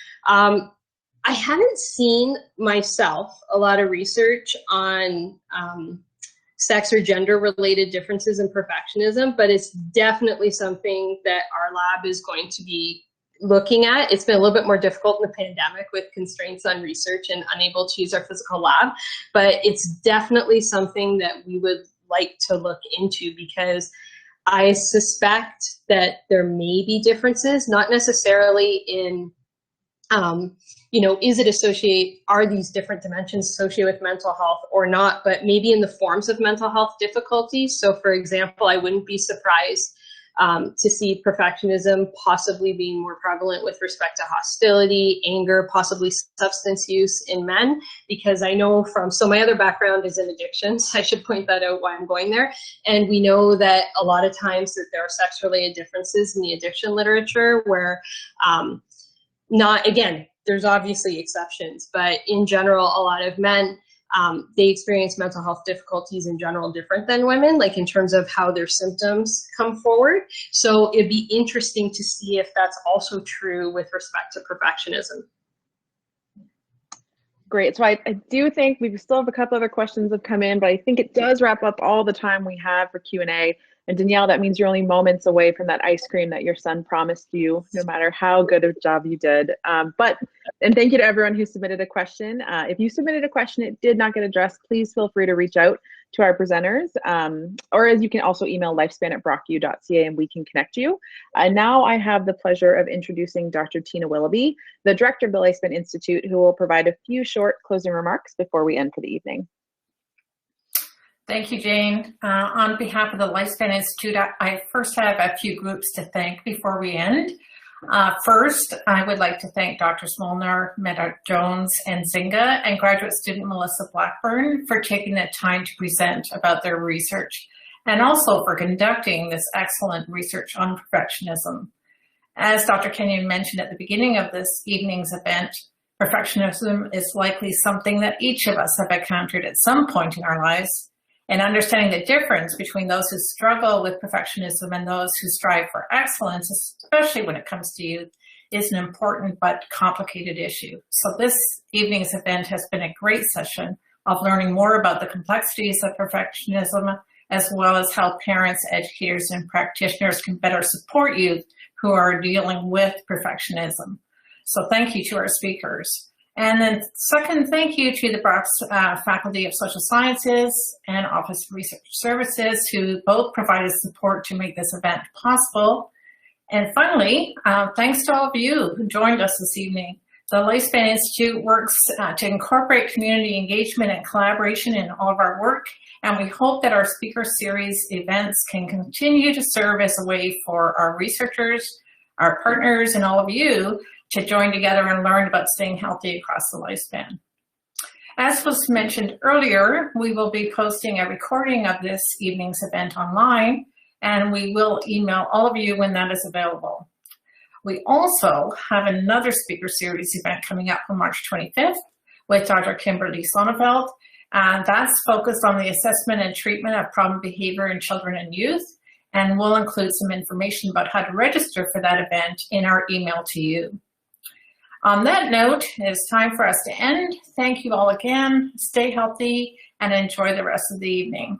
I haven't seen myself a lot of research on sex or gender related differences in perfectionism, but it's definitely something that our lab is going to be looking at. It's been a little bit more difficult in the pandemic with constraints on research and unable to use our physical lab, but it's definitely something that we would like to look into, because I suspect that there may be differences, not necessarily in, are these different dimensions associated with mental health or not, but maybe in the forms of mental health difficulties. So for example, I wouldn't be surprised to see perfectionism possibly being more prevalent with respect to hostility, anger, possibly substance use in men, because I know so my other background is in addictions. I should point that out why I'm going there. And we know that a lot of times that there are sex-related differences in the addiction literature where there's obviously exceptions, but in general, a lot of men, they experience mental health difficulties in general different than women, like in terms of how their symptoms come forward. So it'd be interesting to see if that's also true with respect to perfectionism. Great. So I do think we still have a couple other questions have come in, but I think it does wrap up all the time we have for Q&A. And Danielle, that means you're only moments away from that ice cream that your son promised you, no matter how good a job you did. And thank you to everyone who submitted a question. If you submitted a question it did not get addressed, please feel free to reach out to our presenters, or as you can also email lifespan@brocku.ca and we can connect you. Now I have the pleasure of introducing Dr. Tina Willoughby, the director of the Lifespan Institute, who will provide a few short closing remarks before we end for the evening. Thank you, Jane. On behalf of the Lifespan Institute, I first have a few groups to thank before we end. First, I would like to thank Drs. Molnar, Methot-Jones, and Zinga, and graduate student Melissa Blackburn for taking the time to present about their research, and also for conducting this excellent research on perfectionism. As Dr. Kenyon mentioned at the beginning of this evening's event, perfectionism is likely something that each of us have encountered at some point in our lives. And understanding the difference between those who struggle with perfectionism and those who strive for excellence, especially when it comes to youth, is an important but complicated issue. So this evening's event has been a great session of learning more about the complexities of perfectionism, as well as how parents, educators, and practitioners can better support youth who are dealing with perfectionism. So thank you to our speakers. And then second, thank you to the Brock's Faculty of Social Sciences and Office of Research Services, who both provided support to make this event possible. And finally, thanks to all of you who joined us this evening. The Lifespan Institute works to incorporate community engagement and collaboration in all of our work, and we hope that our speaker series events can continue to serve as a way for our researchers, our partners, and all of you to join together and learn about staying healthy across the lifespan. As was mentioned earlier, we will be posting a recording of this evening's event online, and we will email all of you when that is available. We also have another speaker series event coming up on March 25th with Dr. Kimberly Sonnefeld, and that's focused on the assessment and treatment of problem behavior in children and youth, and we'll include some information about how to register for that event in our email to you. On that note, it is time for us to end. Thank you all again. Stay healthy and enjoy the rest of the evening.